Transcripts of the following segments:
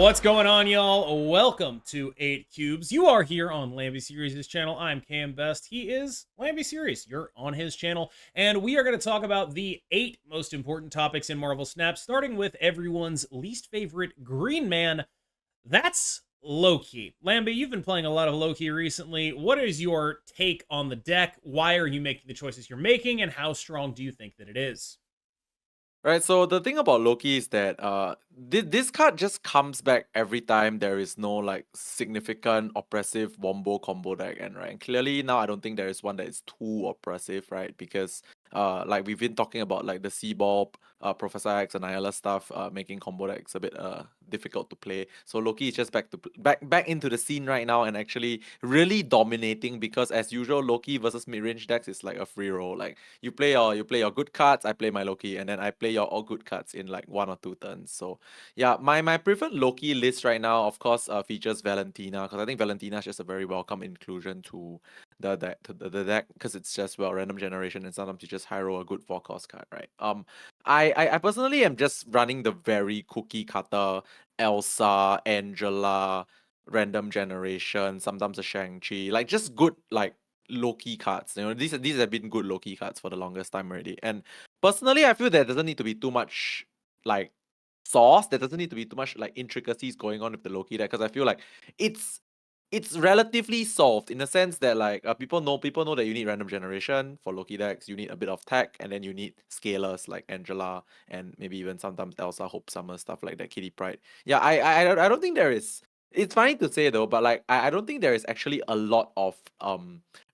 What's going on, y'all? Welcome to 8 Cubes. You are here on Lambie Series' channel. I'm KMBest. He is Lambie Series. You're on his channel. And we are going to talk about the 8 most important topics in Marvel Snap, starting with everyone's least favorite Green Man. That's Loki. Lambie, you've been playing a lot of Loki recently. What is your take on the deck? Why are you making the choices you're making? And how strong do you think that it is? Right, so the thing about Loki is that this card just comes back every time there is no like significant oppressive wombo combo deck, and right, and clearly now I don't think there is one that is too oppressive, right? Because like we've been talking about like the Seabob, Professor X and Ayala stuff, making combo decks a bit difficult to play. So Loki is just back into the scene right now and actually really dominating, because as usual Loki versus mid-range decks is like a free roll. Like you play your good cards, I play my Loki, and then I play your all good cards in like 1 or 2 turns. So yeah, my preferred Loki list right now, of course, features Valentina, because I think Valentina is just a very welcome inclusion to the deck, because it's just random generation, and sometimes you just hero a good 4 cost card, right? I personally am just running the very cookie cutter Elsa, Angela, random generation, sometimes a Shang-Chi, like just good like Loki cards. You know, these have been good Loki cards for the longest time already. And personally, I feel there doesn't need to be too much like sauce. There doesn't need to be too much like intricacies going on with the Loki deck, because I feel like it's it's relatively solved in the sense that like people know that you need random generation for Loki decks. You need a bit of tech, and then you need scalers like Angela and maybe even sometimes Elsa, Hope Summer, stuff like that. Kitty Pride. Yeah, I don't think there is. It's funny to say though, but like I don't think there is actually a lot of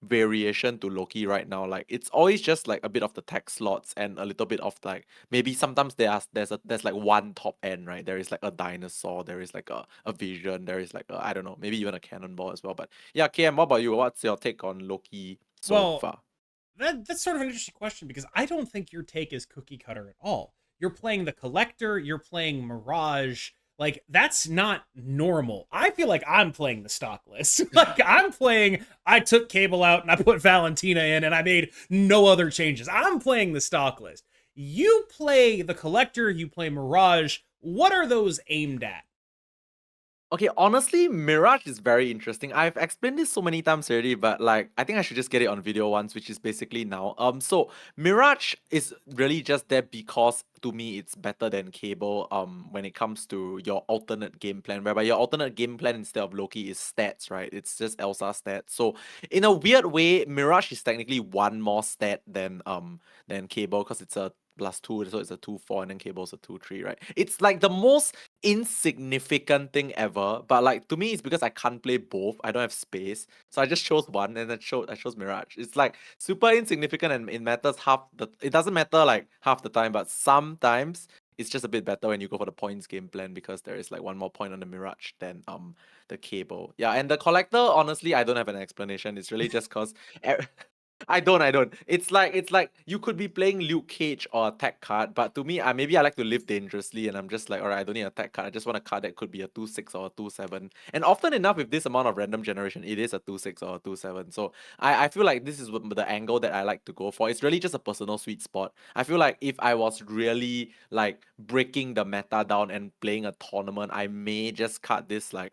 variation to Loki right now. Like it's always just like a bit of the tech slots and a little bit of like maybe sometimes there's like one top end, right? There is like a dinosaur, there is like a vision, there is like a, I don't know, maybe even a cannonball as well. But yeah, KM, what about you? What's your take on Loki so Well, far? that's sort of an interesting question because I don't think your take is cookie cutter at all. You're playing the Collector, you're playing Mirage. Like, that's not normal. I feel like I'm playing the stock list. Like, I took Cable out and I put Valentina in and I made no other changes. I'm playing the stock list. You play the Collector, you play Mirage. What are those aimed at? Okay, honestly, Mirage is very interesting. I've explained this so many times already, but like I think I should just get it on video once, which is basically now. So Mirage is really just there because to me it's better than Cable when it comes to your alternate game plan, whereby your alternate game plan instead of Loki is stats, right? It's just Elsa stats. So in a weird way, Mirage is technically one more stat than Cable, because it's a +2, so it's a 2/4, and then Cable's a 2/3, right? It's like the most insignificant thing ever, but like to me it's because I can't play both. I don't have space, so I just chose one, and then I chose Mirage. It's like super insignificant, and it doesn't matter like half the time, but sometimes it's just a bit better when you go for the points game plan, because there is like one more point on the Mirage than the Cable. Yeah, and the Collector, honestly, I don't have an explanation. It's really just cause I don't. It's like you could be playing Luke Cage or a tech card, but to me, maybe I like to live dangerously, and I'm just like, alright, I don't need a tech card. I just want a card that could be a 2/6 or a 2/7. And often enough, with this amount of random generation, it is a 2/6 or a 2/7. So I feel like this is the angle that I like to go for. It's really just a personal sweet spot. I feel like if I was really like breaking the meta down and playing a tournament, I may just cut this like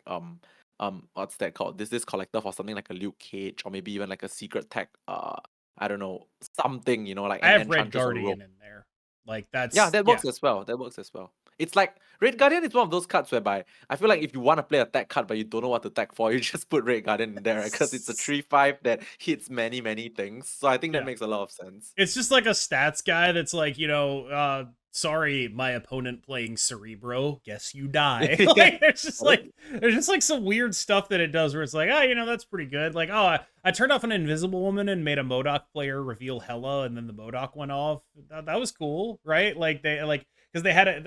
what's that called? This collector for something like a Luke Cage, or maybe even like a secret tech I don't know, something, like I an have Red Enchantress or Rogue. Guardian in there. Like, Yeah, that's, that yeah. works as well. That works as well. It's like Red Guardian is one of those cards whereby I feel like if you want to play a tech card but you don't know what to tech for, you just put Red Guardian in there, because it's a 3/5 that hits many, many things. So I think that Yeah. makes a lot of sense. It's just like a stats guy that's like, sorry, my opponent playing Cerebro, guess you die. Yeah. Like there's just like some weird stuff that it does where it's like, oh, that's pretty good. Like, oh, I turned off an Invisible Woman and made a MODOK player reveal Hela, and then the MODOK went off. That was cool, right? Like they like because they had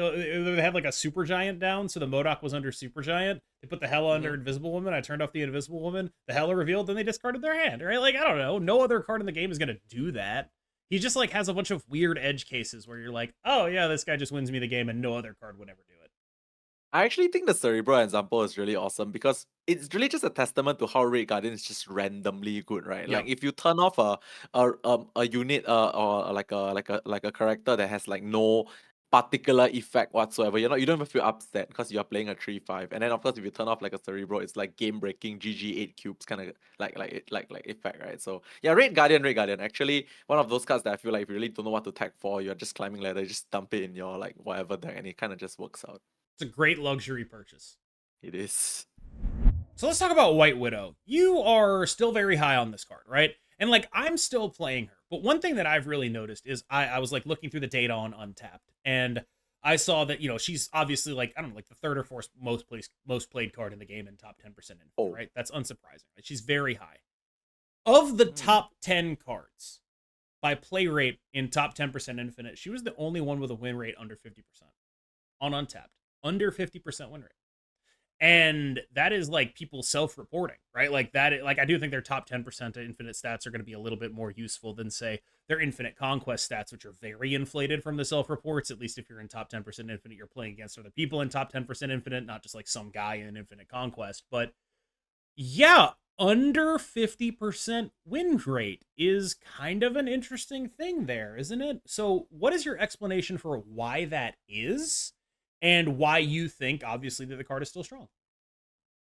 like a Super Giant down, so the MODOK was under Super Giant. They put the Hela under Mhm. Invisible Woman. I turned off the Invisible Woman. The Hela revealed, then they discarded their hand, right? Like, I don't know. No other card in the game is gonna do that. He just like has a bunch of weird edge cases where you're like, oh yeah, this guy just wins me the game, and no other card would ever do it. I actually think the Cerebro example is really awesome, because it's really just a testament to how Red Guardian is just randomly good, right? Like Yep. if you turn off a unit or like a character that has like no particular effect whatsoever. You don't even feel upset because you're playing a 3-5. And then of course if you turn off like a Cerebro, it's like game breaking GG 8 cubes kind of like effect, right? So yeah, Red Guardian. Actually one of those cards that I feel like if you really don't know what to tag for, you're just climbing ladder, you just dump it in your like whatever deck and it kind of just works out. It's a great luxury purchase. It is. So let's talk about White Widow. You are still very high on this card, right? And like I'm still playing her. But one thing that I've really noticed is I was like looking through the data on Untapped, and I saw that, you know, she's obviously like, I don't know, like the third or fourth most played card in the game in top 10% infinite, Oh. right? That's unsurprising. Right? She's very high. Of the Mm. top 10 cards by play rate in top 10% infinite, she was the only one with a win rate under 50% on Untapped. Under 50% win rate. And that is like people self-reporting, right? Like that, like I do think their top 10% of infinite stats are going to be a little bit more useful than say their infinite conquest stats, which are very inflated from the self-reports. At least if you're in top 10% infinite, you're playing against other people in top 10% infinite, not just like some guy in infinite conquest. But yeah, under 50% win rate is kind of an interesting thing there, isn't it? So what is your explanation for why that is? And why you think, obviously, that the card is still strong?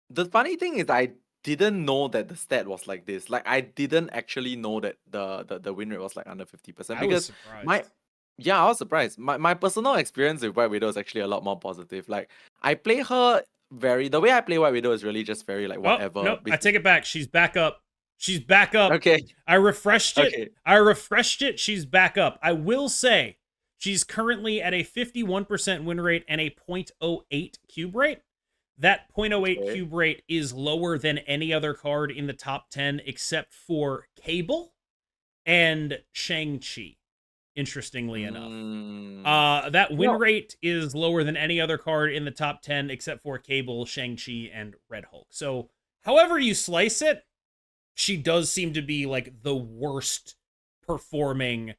The funny thing is, I didn't know that the stat was like this. Like, I didn't actually know that the win rate was like under 50% I was because my surprised. yeah, I was surprised. My personal experience with White Widow is actually a lot more positive. Like, I play her the way I play White Widow is really just very like Oh, whatever. nope, I take it back. She's back up. She's back up. Okay, I refreshed it. okay, She's back up. I will say she's currently at a 51% win rate and a 0.08 cube rate. That 0.08 okay. cube rate is lower than any other card in the top 10 except for Cable and Shang-Chi, interestingly enough. That win No, rate is lower than any other card in the top 10 except for Cable, Shang-Chi, and Red Hulk. So, however you slice it, she does seem to be like the worst performing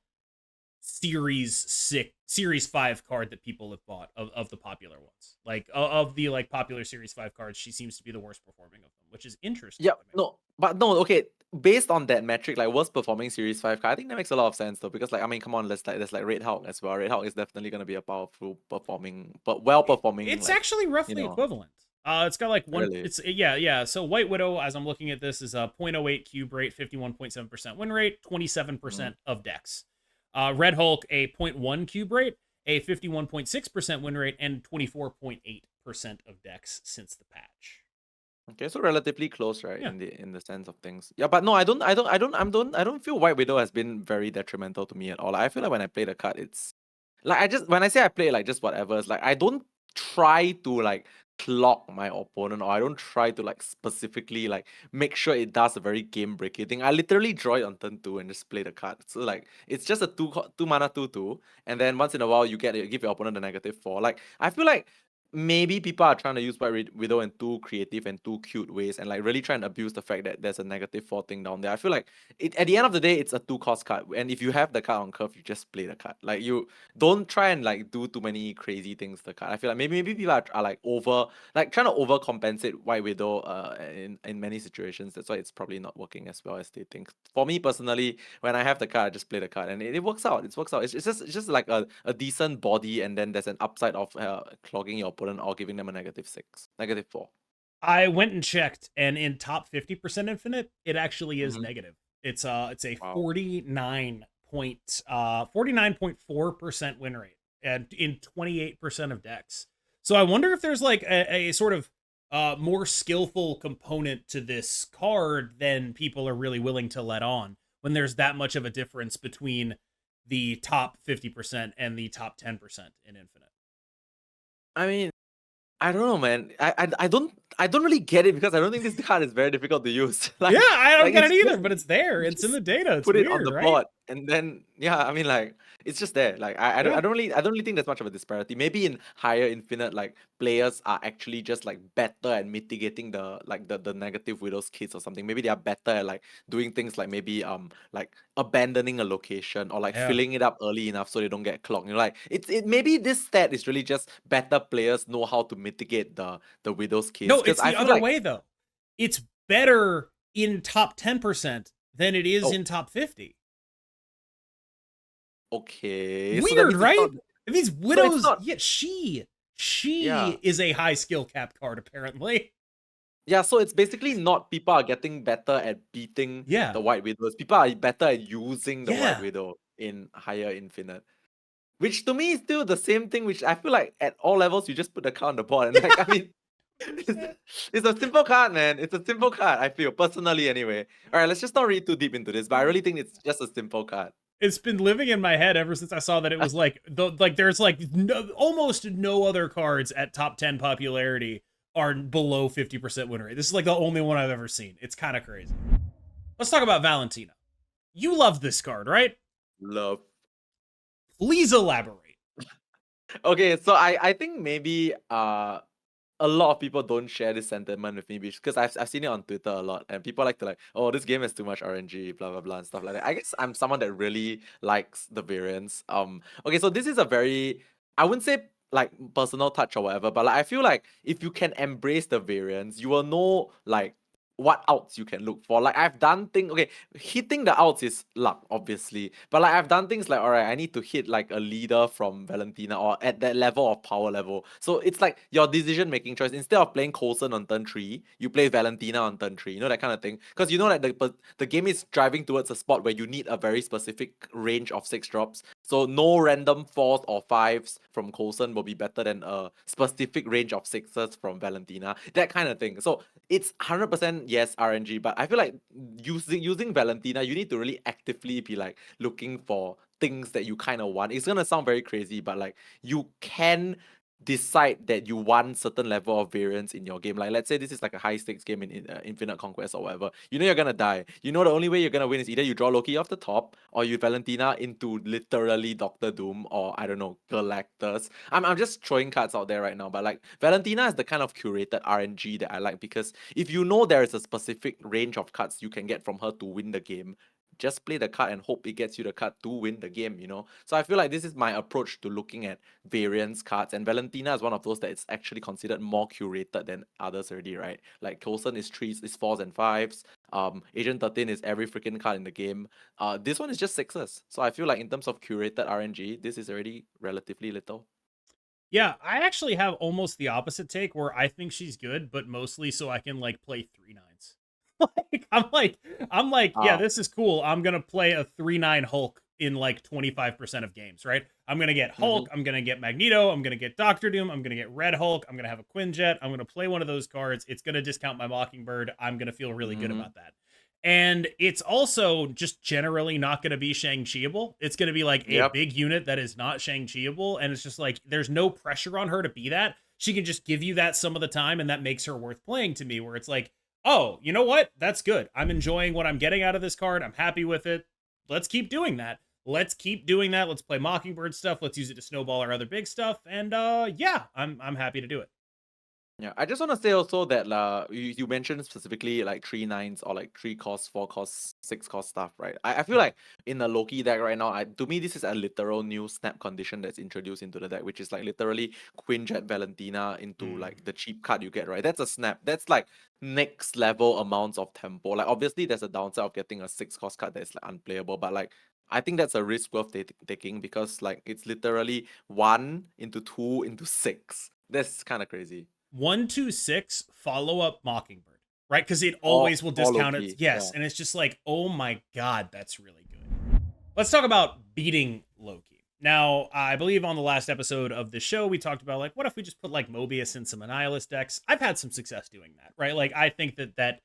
series 5 card that people have bought of the popular ones. Like of the like popular series 5 cards, she seems to be the worst performing of them, which is interesting yeah, to me. no, but no, okay. Based on that metric, like worst performing Series 5 card, I think that makes a lot of sense though. Because like I mean, come on, there's like Red Hulk as well. Red Hulk is definitely gonna be a powerful performing, but well performing, It's like, actually you roughly know, equivalent. It's got like one. really. It's yeah. So White Widow, as I'm looking at this, is a 0.08 cube rate, 51.7% win rate, 27% of decks. Red Hulk, a 0.1 cube rate, a 51.6% win rate, and 24.8% of decks since the patch. Okay, so relatively close, right? Yeah. In the sense of things. Yeah, but no, I don't feel White Widow has been very detrimental to me at all. Like, I feel like when I play the card, it's like when I say I play like just whatever, it's like I don't try to like clock my opponent, or I don't try to like specifically like make sure it does a very game breaking thing. I literally draw it on turn 2 and just play the card. So like it's just a 2 mana 2/2, and then once in a while you give your opponent a -4. Like I feel like maybe people are trying to use White Widow in too creative and too cute ways, and like really trying to abuse the fact that there's a -4 thing down there. I feel like at the end of the day, it's a 2 cost card, and if you have the card on curve, you just play the card. Like you don't try and like do too many crazy things to the card. I feel like maybe people are like trying to overcompensate White Widow in many situations. That's why it's probably not working as well as they think. For me personally, when I have the card, I just play the card, and it works out. It works out. It's just like a decent body, and then there's an upside of clogging your opponent or giving them a -6, -4. I went and checked, and in top 50% infinite, it actually is Mhm. negative. It's a Wow. 49.4% win rate and in 28% of decks. So I wonder if there's like a sort of more skillful component to this card than people are really willing to let on when there's that much of a difference between the top 50% and the top 10% in infinite. I mean, I don't know, man. I don't really get it because I don't think this card is very difficult to use. Yeah, I don't like get it's it either, just but it's there. you It's in just the data. It's put it on weird, the right? board, and then yeah, I mean like it's just there. Like Yeah. I don't really think there's much of a disparity. Maybe in higher infinite, like players are actually just like better at mitigating the negative widow's kids or something. Maybe they are better at like doing things like maybe like abandoning a location or like Yeah. filling it up early enough so they don't get clogged. You know, like it maybe this stat is really just better players know how to mitigate the widow's kids. No, Because it's I the feel other like way though. It's better in top 10% than it is oh in top 50. okay, so that Weird, means it's right? not. It means So it's Widow's, not, yeah, she yeah. is a high skill cap card, apparently. Yeah, so it's basically not people are getting better at beating Yeah. the White Widows. People are better at using the White Yeah. Widow in higher Infinite. Which to me is still the same thing, which I feel like at all levels you just put the card on the board. And like, I mean, it's a simple card, man. It's a simple card, I feel, personally anyway. Alright, let's just not read too deep into this, but I really think it's just a simple card. It's been living in my head ever since I saw that it was like there's like almost no other cards at top 10 popularity are below 50% win rate. This is like the only one I've ever seen. It's kind of crazy. Let's talk about Valentina. You love this card, right? Love. Please elaborate. Okay, so I think maybe a lot of people don't share this sentiment with me because I've seen it on Twitter a lot, and people like to like, oh, this game has too much RNG, blah blah blah and stuff like that. I guess I'm someone that really likes the variants. Okay, so this is a very, I wouldn't say like personal touch or whatever, but like I feel like if you can embrace the variants, you will know like what outs you can look for. Like I've done things, okay, hitting the outs is luck, obviously. But like I've done things like, all right, I need to hit like a leader from Valentina or at that level of power level. So it's like your decision making choice. Instead of playing Coulson on turn 3, you play Valentina on turn 3. You know, that kind of thing. Because you know that the game is driving towards a spot where you need a very specific range of 6 drops. So no random 4s or 5s from Coulson will be better than a specific range of 6s from Valentina. That kind of thing. So it's 100% yes RNG, but I feel like using Valentina, you need to really actively be like looking for things that you kind of want. It's gonna sound very crazy, but like you can decide that you want certain level of variance in your game. Like let's say this is like a high stakes game in Infinite Conquest or whatever. You know you're gonna die. You know the only way you're gonna win is either you draw Loki off the top or you Valentina into literally Doctor Doom or I don't know Galactus. I'm just throwing cards out there right now, but like Valentina is the kind of curated RNG that I like because if you know there is a specific range of cards you can get from her to win the game, just play the card and hope it gets you the card to win the game, you know? So I feel like this is my approach to looking at variance cards, and Valentina is one of those that it's actually considered more curated than others already, right? Like Coulson is 3s, is 4s and 5s. Agent 13 is every freaking card in the game. This one is just 6s. So I feel like in terms of curated RNG, this is already relatively little. Yeah, I actually have almost the opposite take where I think she's good, but mostly so I can like play 3/9s. I'm like, yeah, this is cool. I'm gonna play a 3/9 Hulk in like 25% of games, right? I'm gonna get Hulk, I'm gonna get Magneto, I'm gonna get Doctor Doom, I'm gonna get Red Hulk, I'm gonna have a Quinjet, I'm gonna play one of those cards. It's gonna discount my Mockingbird. I'm gonna feel really good about that. And it's also just generally not going to be Shang-Chiable. It's going to be like a big unit that is not Shang-Chiable. And it's just like, there's no pressure on her to be that. She can just give you that some of the time. And that makes her worth playing to me, where it's like, oh, you know what? That's good. I'm enjoying what I'm getting out of this card. I'm happy with it. Let's keep doing that. Let's keep doing that. Let's play Mockingbird stuff. Let's use it to snowball our other big stuff. And yeah, I'm happy to do it. Yeah, I just want to say also that you mentioned specifically like 3/9s or like 3 cost, 4 cost, 6 cost stuff, right? I feel like in the Loki deck right now, to me this is a literal new snap condition that's introduced into the deck, which is like literally Quinjet Valentina into like the cheap card you get, right? That's a snap. That's like next level amounts of tempo. Like obviously there's a downside of getting a 6 cost card that's like unplayable, but like I think that's a risk worth taking because like it's literally 1 into 2 into 6. That's kind of crazy. 126 follow up Mockingbird, right? Because it Or always will discount Loki, it. Yes, and it's just like, oh my god, that's really good. Let's talk about beating Loki. Now, I believe on the last episode of the show, we talked about like, what if we just put like Mobius in some Annihilus decks? I've had some success doing that, right? Like, I think that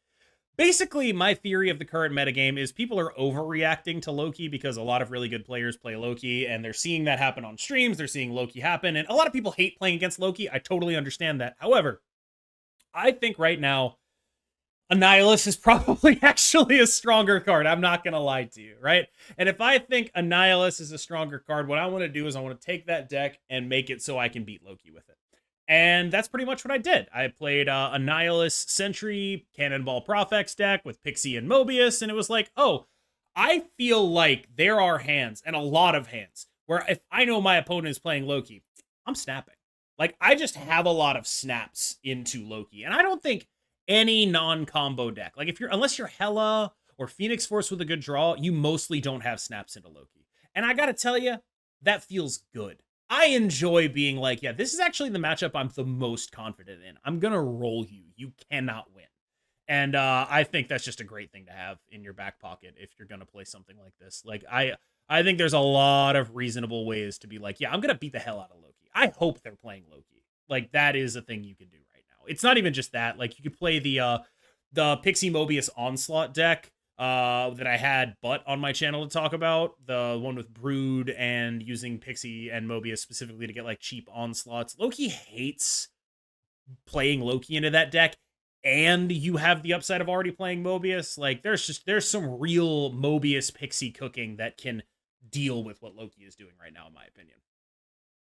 basically my theory of the current metagame is people are overreacting to Loki because a lot of really good players play Loki and they're seeing that happen on streams. They're seeing Loki happen, and a lot of people hate playing against Loki. I totally understand that. However, I think right now Annihilus is probably actually a stronger card. I'm not going to lie to you, right? And if I think Annihilus is a stronger card, what I want to do is I want to take that deck and make it so I can beat Loki with it. And that's pretty much what I did. I played Annihilus Sentry Cannonball Profex deck with Pixie and Mobius, and it was like, oh, I feel like there are hands, and a lot of hands, where if I know my opponent is playing Loki, I'm snapping. Like, I just have a lot of snaps into Loki, and I don't think any non-combo deck, like unless you're Hela or Phoenix Force with a good draw, you mostly don't have snaps into Loki. And I gotta tell you, that feels good. I enjoy being like, yeah, this is actually the matchup I'm the most confident in. I'm gonna roll you. You cannot win. And I think that's just a great thing to have in your back pocket if you're gonna play something like this. Like I think there's a lot of reasonable ways to be like, yeah, I'm gonna beat the hell out of Loki. I hope they're playing Loki. Like that is a thing you can do right now. It's not even just that. Like you could play the Pixie Mobius Onslaught deck that I had Butt on my channel to talk about. The one with Brood and using Pixie and Mobius specifically to get like cheap onslaughts. Loki hates playing Loki into that deck, and you have the upside of already playing Mobius. Like there's some real Mobius Pixie cooking that can deal with what Loki is doing right now, in my opinion.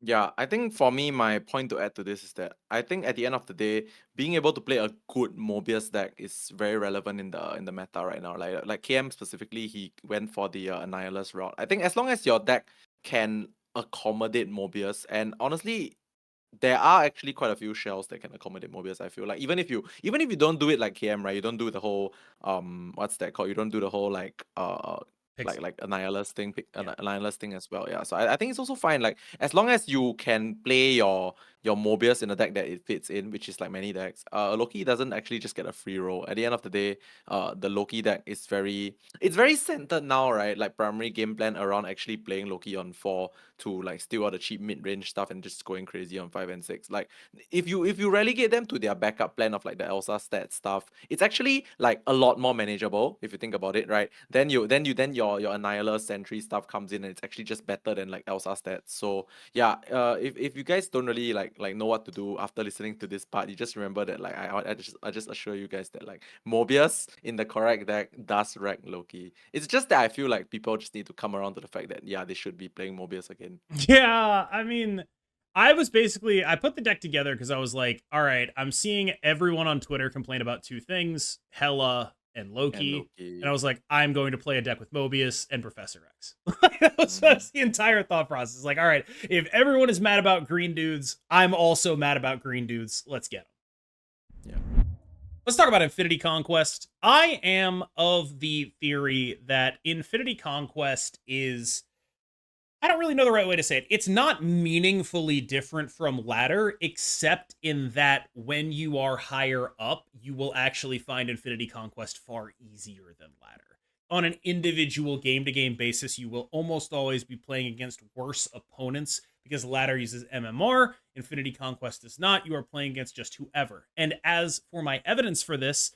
Yeah, I think for me, my point to add to this is that I think at the end of the day, being able to play a good Mobius deck is very relevant in the meta right now. Like KM specifically, he went for the Annihilus route. I think as long as your deck can accommodate Mobius, and honestly, there are actually quite a few shells that can accommodate Mobius. I feel like even if you don't do it like KM, right? You don't do the whole what's that called? You don't do the whole Pixie. like Annihilus thing, Yeah. Annihilus thing as well. Yeah. So I think it's also fine. Like as long as you can play your Mobius in a deck that it fits in, which is like many decks. Loki doesn't actually just get a free roll. At the end of the day, the Loki deck is it's very centered now, right? Like primary game plan around actually playing Loki on 4 to like steal all the cheap mid range stuff and just going crazy on 5 and 6. Like if you relegate them to their backup plan of like the Elsa stat stuff, it's actually like a lot more manageable if you think about it, right? Then your Annihilus Sentry stuff comes in and it's actually just better than like Elsa stats. So yeah, if you guys don't really like know what to do after listening to this part, you just remember that like I just assure you guys that like Mobius in the correct deck does wreck Loki. It's just that I feel like people just need to come around to the fact that yeah, they should be playing Mobius again. Yeah, I mean, I put the deck together because I was like, all right, I'm seeing everyone on Twitter complain about two things, Hela and And Loki. And I Loki. was like, I'm going to play a deck with Mobius and Professor X. Mhm. That's the entire thought process. Like, all right, if everyone is mad about green dudes, I'm also mad about green dudes. Let's get them. Yeah. Let's talk about Infinity Conquest. I am of the theory that Infinity Conquest is, I don't really know the right way to say it. It's not meaningfully different from ladder, except in that when you are higher up, you will actually find Infinity Conquest far easier than ladder. On an individual game to game basis, you will almost always be playing against worse opponents because ladder uses MMR, Infinity Conquest does not. You are playing against just whoever. And as for my evidence for this,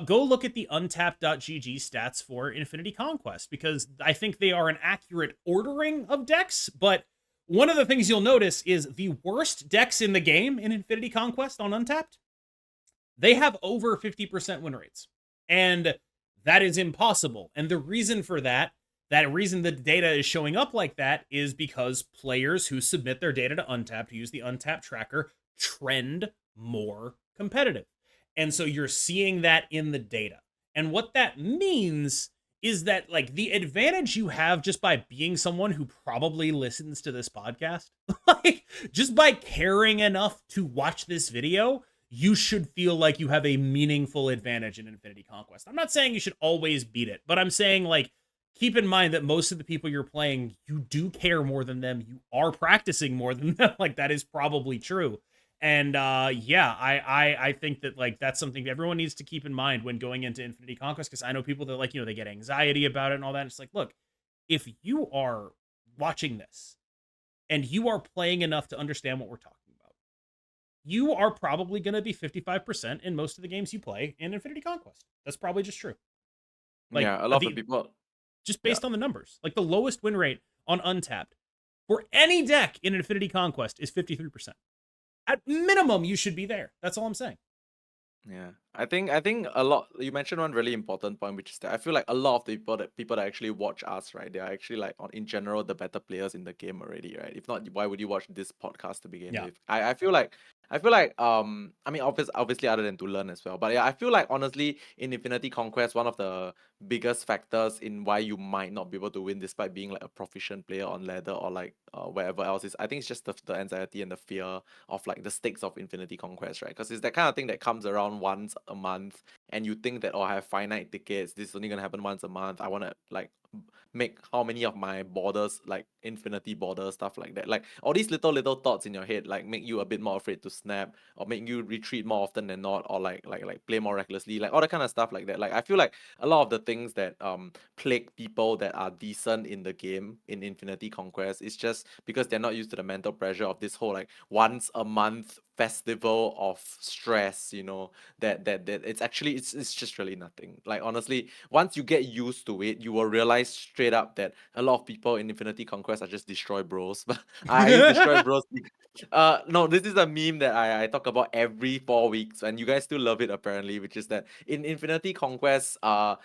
go look at the untapped.gg stats for Infinity Conquest because I think they are an accurate ordering of decks. But one of the things you'll notice is the worst decks in the game in Infinity Conquest on Untapped, they have over 50% win rates. And that is impossible. And the reason for that reason the data is showing up like that is because players who submit their data to Untapped, who use the Untapped tracker, trend more competitive. And so you're seeing that in the data. And what that means is that like the advantage you have just by being someone who probably listens to this podcast, like just by caring enough to watch this video, you should feel like you have a meaningful advantage in Infinity Conquest. I'm not saying you should always beat it, but I'm saying like keep in mind that most of the people you're playing, you do care more than them. You are practicing more than them. Like that is probably true. And yeah, I think that like that's something everyone needs to keep in mind when going into Infinity Conquest, because I know people that like, you know, they get anxiety about it and all that. It's like, look, if you are watching this and you are playing enough to understand what we're talking about, you are probably going to be 55% in most of the games you play in Infinity Conquest. That's probably just true. Like Yeah, a lot of the people. just Yeah. based on the numbers. Like the lowest win rate on Untapped for any deck in Infinity Conquest is 53%. At minimum, you should be there. That's all I'm saying. Yeah, I think a lot. You mentioned one really important point, which is that I feel like a lot of the people that actually watch us, right? They are actually like in general the better players in the game already, right? If not, why would you watch this podcast to begin Yeah. with? I feel like I mean obviously other than to learn as well, but yeah, I feel like honestly in Infinity Conquest, one of the biggest factors in why you might not be able to win despite being like a proficient player on ladder or like wherever else is, I think it's just the anxiety and the fear of like the stakes of Infinity Conquest, right? Because it's that kind of thing that comes around once a month, and you think that, oh, I have finite tickets, this is only gonna happen once a month, I wanna like make how many of my borders like infinity borders, stuff like that. Like all these little thoughts in your head like make you a bit more afraid to snap, or make you retreat more often than not, or like play more recklessly, like all that kind of stuff like that. Like I feel like a lot of the things that plague people that are decent in the game in Infinity Conquest is just because they're not used to the mental pressure of this whole like once a month festival of stress, that it's just really nothing. Like honestly, once you get used to it, you will realize straight up that a lot of people in Infinity Conquest are just destroy bros. But I use destroy bros. No, this is a meme that I talk about every 4 weeks, and you guys still love it apparently, which is that in Infinity Conquest,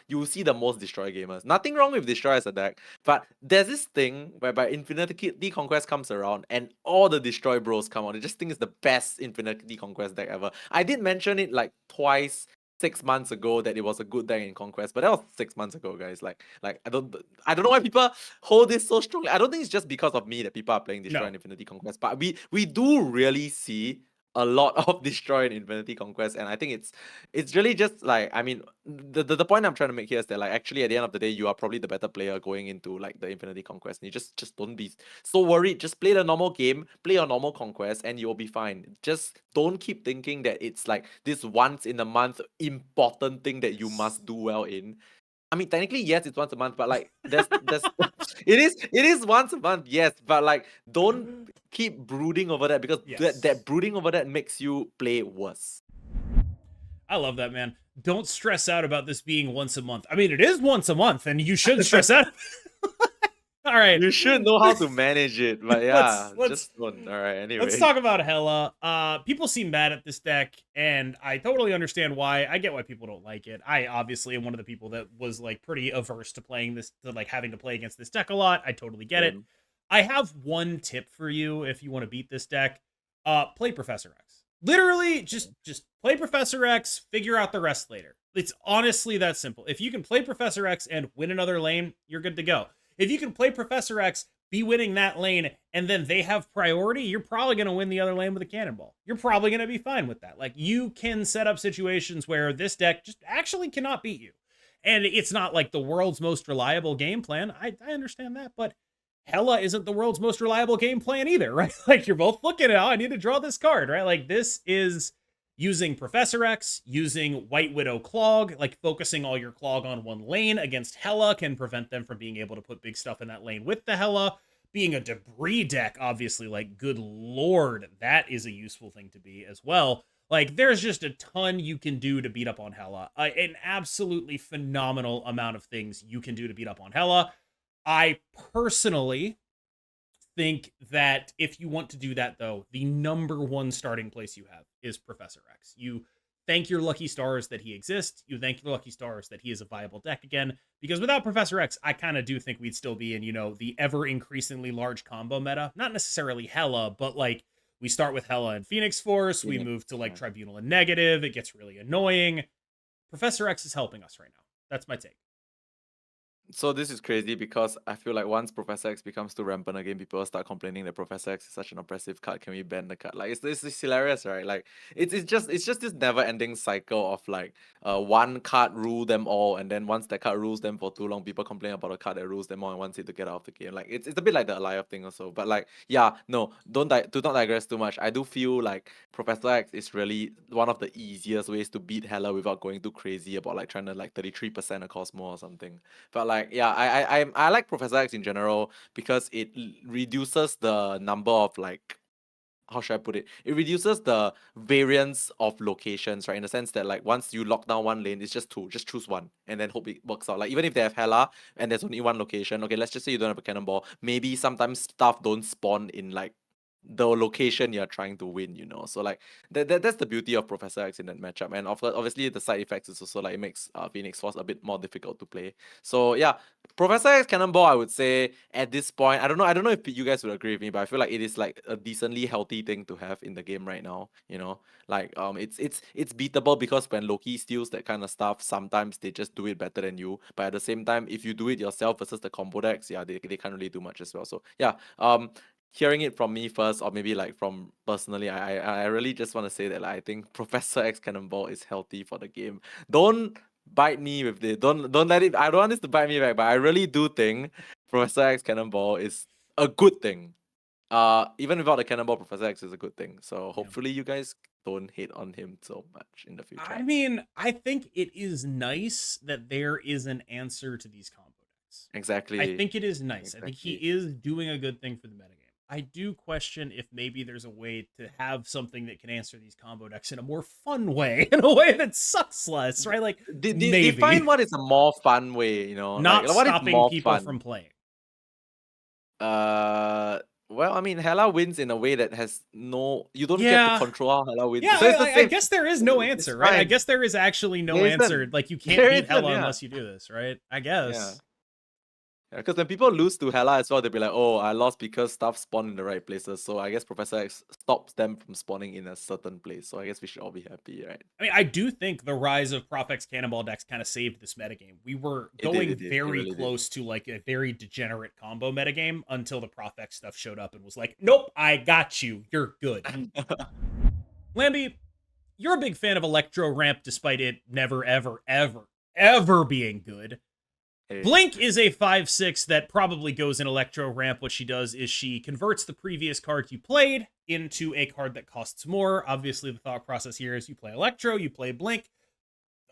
you will see the most destroy gamers. Nothing wrong with destroy as a deck, but there's this thing whereby Infinity Conquest comes around and all the destroy bros come out. I just think it's the best Infinity Conquest deck ever. I did mention it like twice 6 months ago that it was a good deck in Conquest, but that was 6 months ago, guys. Like I don't know why people hold this so strongly. I don't think it's just because of me that people are playing Destroy No. and Infinity Conquest, but we do really see a lot of Destroy and Infinity Conquest, and I think it's really just like, I mean, the point I'm trying to make here is that like actually at the end of the day you are probably the better player going into like the Infinity Conquest, and you just don't be so worried. Just play the normal game, play your normal conquest, and you'll be fine. Just don't keep thinking that it's like this once in a month important thing that you must do well in. I mean, technically, yes, it's once a month, but like there's it is once a month, yes, but like don't keep brooding over that, because Yes. that brooding over that makes you play worse. I love that, man. Don't stress out about this being once a month. I mean, it is once a month, and you should stress out. All right. You should know how to manage it, but yeah, Let's just don't. All right, let's anyway. talk about Hela. People seem mad at this deck, and I totally understand why. I get why people don't like it. I obviously am one of the people that was like pretty averse to playing this, to like having to play against this deck a lot. I totally get it. I have one tip for you if you want to beat this deck. Play Professor X. Literally, just play Professor X, figure out the rest later. It's honestly that simple. If you can play Professor X and win another lane, you're good to go. If you can play Professor X, be winning that lane, and then they have priority, you're probably going to win the other lane with a cannonball. You're probably going to be fine with that. Like, you can set up situations where this deck just actually cannot beat you. And it's not like the world's most reliable game plan. I understand that, but Hela isn't the world's most reliable game plan either, right? Like, you're both looking at, oh, I need to draw this card, right? Like, this is using Professor X, using White Widow Clog, like focusing all your Clog on one lane against Hela can prevent them from being able to put big stuff in that lane with the Hela. Being a debris deck, obviously, like, good lord, that is a useful thing to be as well. Like, there's just a ton you can do to beat up on Hela. An absolutely phenomenal amount of things you can do to beat up on Hela. I personally think that if you want to do that, though, the number one starting place you have is Professor X. You thank your lucky stars that he exists. You thank your lucky stars that he is a viable deck again. Because without Professor X, I kind of do think we'd still be in, the ever increasingly large combo meta. Not necessarily Hela, but like we start with Hela and Phoenix Force. We move to like Tribunal and Negative. It gets really annoying. Professor X is helping us right now. That's my take. So this is crazy because I feel like once Professor X becomes too rampant again, people start complaining that Professor X is such an oppressive card. Can we ban the card? Like it's hilarious, right? Like it's just this never-ending cycle of like one card rule them all, and then once that card rules them for too long, people complain about a card that rules them all and wants it to get out of the game. Like it's a bit like the Aliyah thing also. But like yeah, no, do not digress too much. I do feel like Professor X is really one of the easiest ways to beat Hela without going too crazy about like trying to like 33% a Cosmo or something. But like yeah, I like Professor X in general because it reduces the number of like, how should I put it? It reduces the variance of locations, right? In the sense that like once you lock down one lane, it's just two. Just choose one and then hope it works out. Like even if they have Hela and there's only one location, okay, let's just say you don't have a cannonball. Maybe sometimes stuff don't spawn in like the location you're trying to win. So like that's the beauty of Professor X in that matchup. And obviously the side effects is also like it makes Phoenix Force a bit more difficult to play. So yeah, Professor X Cannonball, I would say at this point, I don't know if you guys would agree with me, but I feel like it is like a decently healthy thing to have in the game right now. Like it's beatable because when Loki steals that kind of stuff, sometimes they just do it better than you. But at the same time, if you do it yourself versus the combo decks, yeah, they can't really do much as well. So yeah, hearing it from me first, or maybe like from personally, I really just want to say that like, I think Professor X Cannonball is healthy for the game. Don't bite me with this. Don't let it. I don't want this to bite me back, but I really do think Professor X Cannonball is a good thing. Even without the Cannonball, Professor X is a good thing. So Yeah. hopefully you guys don't hate on him so much in the future. I mean, I think it is nice that there is an answer to these combo decks. I Exactly. think it is nice. I think he Exactly. is doing a good thing for the metagame. I do question if maybe there's a way to have something that can answer these combo decks in a more fun way, in a way that sucks less, right? Like maybe Define what is a more fun way, you know? Like not what is stopping more people from fun? playing. Well, I mean, Hela wins in a way that has no. You don't get to Yeah. control how Hela wins, Yeah, so it's the I same. guess there is no It's answer, right? I fine. guess there is actually no There answer. isn't. Like you can't There beat isn't. Hela Yeah. unless you do this, right? I Yeah. guess. Because when people lose to Hela as well, they'll be like, "Oh, I lost because stuff spawned in the right places." So I guess Professor X stops them from spawning in a certain place. So I guess we should all be happy, right? I mean, I do think the rise of Profx Cannonball decks kind of saved this metagame. We were It did. going It did. It very really did. close to like a very degenerate combo metagame until the Profx stuff showed up and was like, nope, I got you. You're good. Lamby, you're a big fan of Electro Ramp despite it never, ever, ever, ever being good. Hey. Blink is a 5/6 that probably goes in Electro Ramp. What she does is she converts the previous card you played into a card that costs more. Obviously, the thought process here is you play Electro, you play Blink,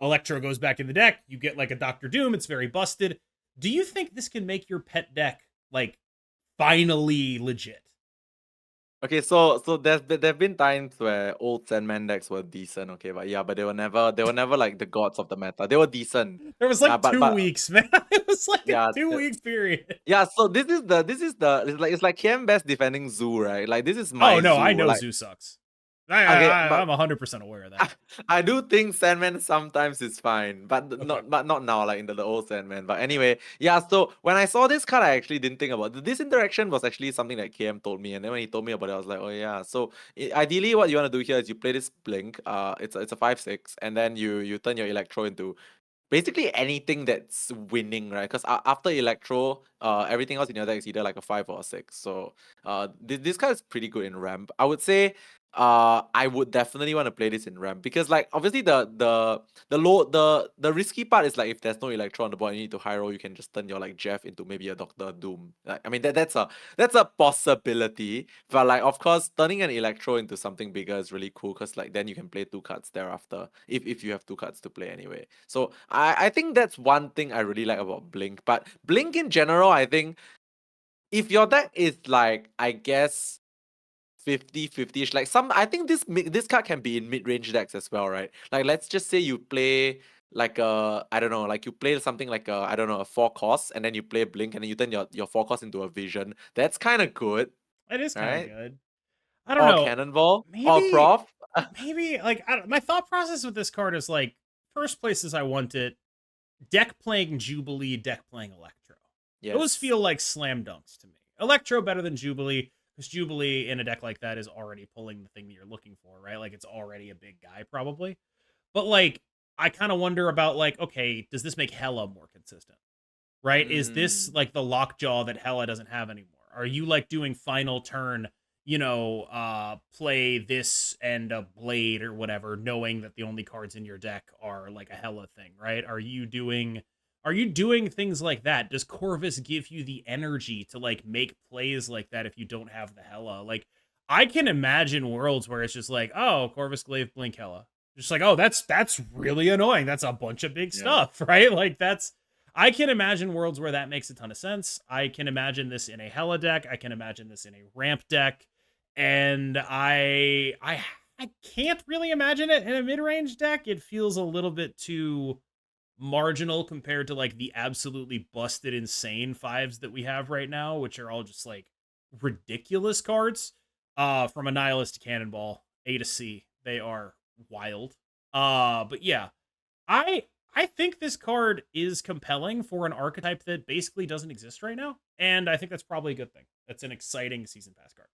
Electro goes back in the deck, you get like a Doctor Doom, it's very busted. Do you think this can make your pet deck like finally legit? Okay, so there've been times where old Sandman decks were decent, okay, but they were never like the gods of the meta. They were decent. There was like But 2 weeks, man. It was like a yeah, 2 week period. yeah. So it's like KMBest defending Zoo, right? Like this is Oh my no, I Zoo. know Like Zoo sucks. okay, but I'm 100% aware of that. I do think Sandman sometimes is fine, but Okay. not now, like in the old Sandman. But anyway, yeah. So when I saw this card, I actually didn't think about it. This interaction was actually something that KM told me, and then when he told me about it, I was like, oh yeah. So ideally, what you want to do here is you play this Blink. It's a 5/6, and then you turn your Electro into basically anything that's winning, right? Because after Electro, everything else in your deck is either like a 5 or a 6. So this card is pretty good in ramp. I would say I would definitely want to play this in ramp because like obviously the risky part is like if there's no Electro on the board, you need to high roll, you can just turn your like Jeff into maybe a Doctor Doom. Like, I mean that's a possibility. But like of course turning an Electro into something bigger is really cool because like then you can play 2 cards thereafter if you have 2 cards to play anyway. So I think that's one thing I really like about Blink. But Blink in general, I think if your deck is like, I guess 50-50ish, like I think this card can be in mid-range decks as well, right? Like let's just say you play like I don't know, like you play something like I don't know, a 4 cost, and then you play Blink and then you turn your 4 cost into a Vision. That's kind of good, It is kind of right? good. I don't Or know. Cannonball, or Maybe Prof. maybe like my thought process with this card is like first places I want it, deck playing Jubilee, deck playing Electro. Those Yes. feel like slam dunks to me. Electro better than Jubilee because Jubilee in a deck like that is already pulling the thing that you're looking for, right? Like it's already a big guy probably. But like I kind of wonder about like okay, does this make Hela more consistent? Right? Is this Mm. like the lockjaw that Hela doesn't have anymore? Are you like doing final turn, play this and a blade or whatever, knowing that the only cards in your deck are like a Hela thing, right? Are you doing things like that? Does Corvus give you the energy to like make plays like that if you don't have the Hela? Like I can imagine worlds where it's just like, oh, Corvus Glaive Blink Hela. Just like, oh, that's really annoying. That's a bunch of big Yeah. stuff, right? Like I can imagine worlds where that makes a ton of sense. I can imagine this in a Hela deck. I can imagine this in a ramp deck. And I can't really imagine it in a mid-range deck. It feels a little bit too marginal compared to like the absolutely busted insane fives that we have right now, which are all just like ridiculous cards. From a nihilist to cannonball, A to C. They are wild. But yeah, I think this card is compelling for an archetype that basically doesn't exist right now, and I think that's probably a good thing. That's an exciting season pass card.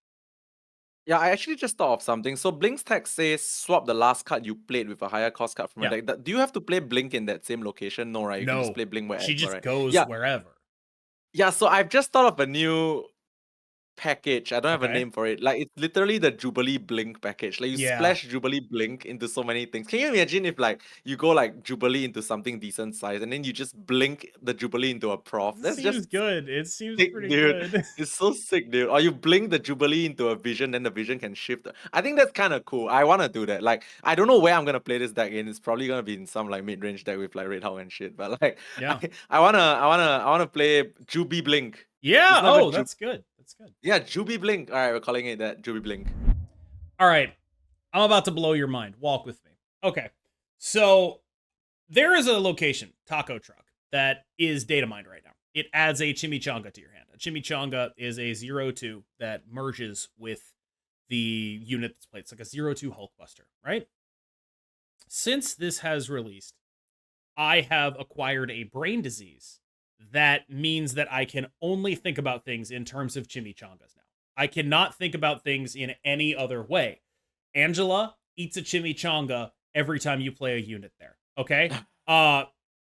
Yeah, I actually just thought of something. So Blink's text says swap the last card you played with a higher cost card from a Yeah. deck. Do you have to play Blink in that same location? No, right? You can just No, play Blink wherever, she just right? goes Yeah, wherever. yeah. So I've just thought of a new package. I don't have a Okay. name for it. Like it's literally the Jubilee Blink package. Like you Yeah. splash Jubilee Blink into so many things. Can you imagine if like you go like Jubilee into something decent size and then you just blink the Jubilee into a prof? It That's seems just good. It seems sick, pretty dude. good. It's so sick, dude. Or you blink the Jubilee into a vision, then the vision can shift. I think that's kind of cool. I want to do that. Like, I don't know where I'm gonna play this deck in. It's probably gonna be in some like mid-range deck with like Red Hawk and shit. But like, Yeah. I wanna play Jubilee Blink. Yeah. It's not even Oh, that's good. That's good. yeah, Jubilee Blink. All right, we're calling it that. Jubilee Blink. All right. I'm about to blow your mind. Walk with me. Okay. So there is a location, taco truck, that is data mined right now. It adds a chimichanga to your hand. A chimichanga is a 0-2 that merges with the unit that's played. It's like a 0-2 Hulkbuster, right? Since this has released, I have acquired a brain disease that means that I can only think about things in terms of chimichangas now. I cannot think about things in any other way. Angela eats a chimichanga every time you play a unit there. Okay?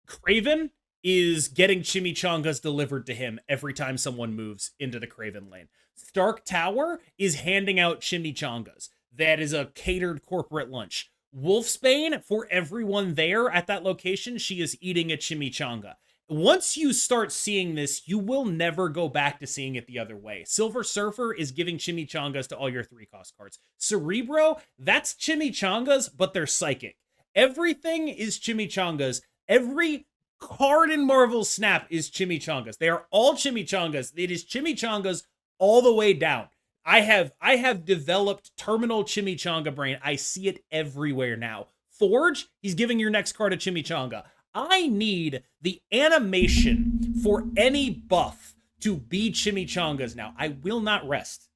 Craven is getting chimichangas delivered to him every time someone moves into the Craven lane. Stark Tower is handing out chimichangas. That is a catered corporate lunch. Wolfsbane, for everyone there at that location, she is eating a chimichanga. Once you start seeing this, you will never go back to seeing it the other way. Silver Surfer is giving chimichangas to all your 3-cost cards. Cerebro, that's chimichangas, but they're psychic. Everything is chimichangas. Every card in Marvel Snap is chimichangas. They are all chimichangas. It is chimichangas all the way down. I have developed terminal chimichanga brain. I see it everywhere now. Forge, he's giving your next card a chimichanga. I need the animation for any buff to be chimichangas now. I will not rest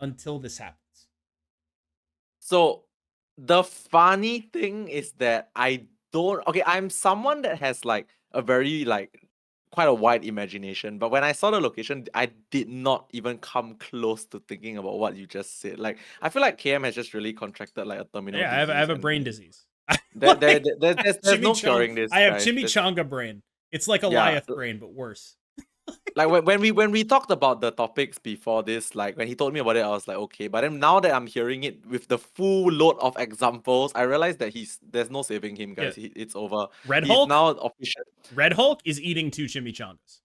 until this happens. So the funny thing is that I don't. Okay, I'm someone that has like a very like quite a wide imagination, but when I saw the location, I did not even come close to thinking about what you just said. Like, I feel like KM has just really contracted like a terminal Yeah, disease. I have a and brain disease. there's no curing this. I have guys. chimichanga brain. It's like a Yeah, Liath brain, but worse. like when we talked about the topics before this, like when he told me about it, I was like, okay. But then now that I'm hearing it with the full load of examples, I realize that there's no saving him, guys. Yeah. It's over. Red He's Hulk? now official. Red Hulk is eating 2 chimichangas.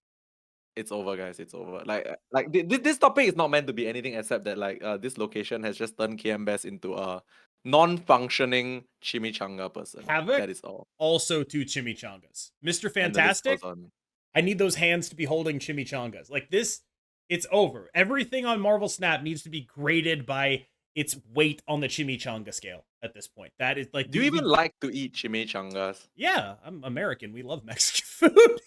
It's over, guys. It's over. Like this topic is not meant to be anything except that like this location has just turned KMBest into a non-functioning chimichanga person. Havoc? That is all. Also 2 chimichangas. Mr. And the list Fantastic? goes on. I need those hands to be holding chimichangas. Like this, it's over. Everything on Marvel Snap needs to be graded by its weight on the chimichanga scale at this point. That is like. Do you even like to eat chimichangas? Yeah, I'm American. We love Mexican food.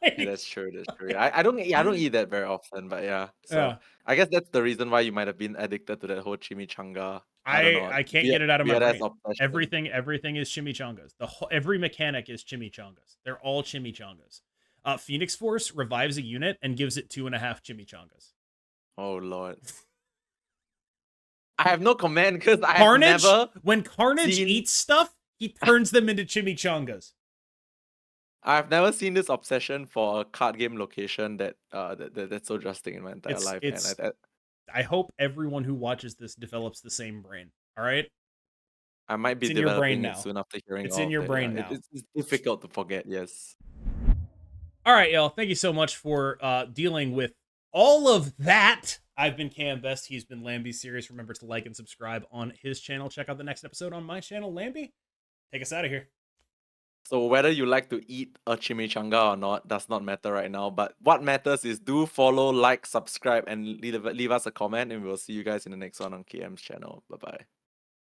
Yeah, that's true. That's true. I don't eat that very often, but yeah. So Yeah. I guess that's the reason why you might have been addicted to that whole chimichanga. I don't know. I can't get it out of my weird-ass brain. obsession. Everything is chimichangas. Every mechanic is chimichangas. They're all chimichangas. Phoenix Force revives a unit and gives it 2.5 chimichangas. Oh lord. I have no comment because I have Carnage, never when Carnage seen- eats stuff, he turns them into chimichangas. I've never seen this obsession for a card game location that's so drastic in my entire life. And I hope everyone who watches this develops the same brain. All right, I might be It's in your brain developing it now. soon after hearing It's all in of your that, brain yeah. now. It's difficult to forget, yes. All right, y'all. Thank you so much for dealing with all of that. I've been KMBest. He's been Lambie Serious. Remember to like and subscribe on his channel. Check out the next episode on my channel, Lambie. Take us out of here. So whether you like to eat a chimichanga or not does not matter right now. But what matters is do follow, like, subscribe, and leave us a comment. And we'll see you guys in the next one on KM's channel. Bye-bye.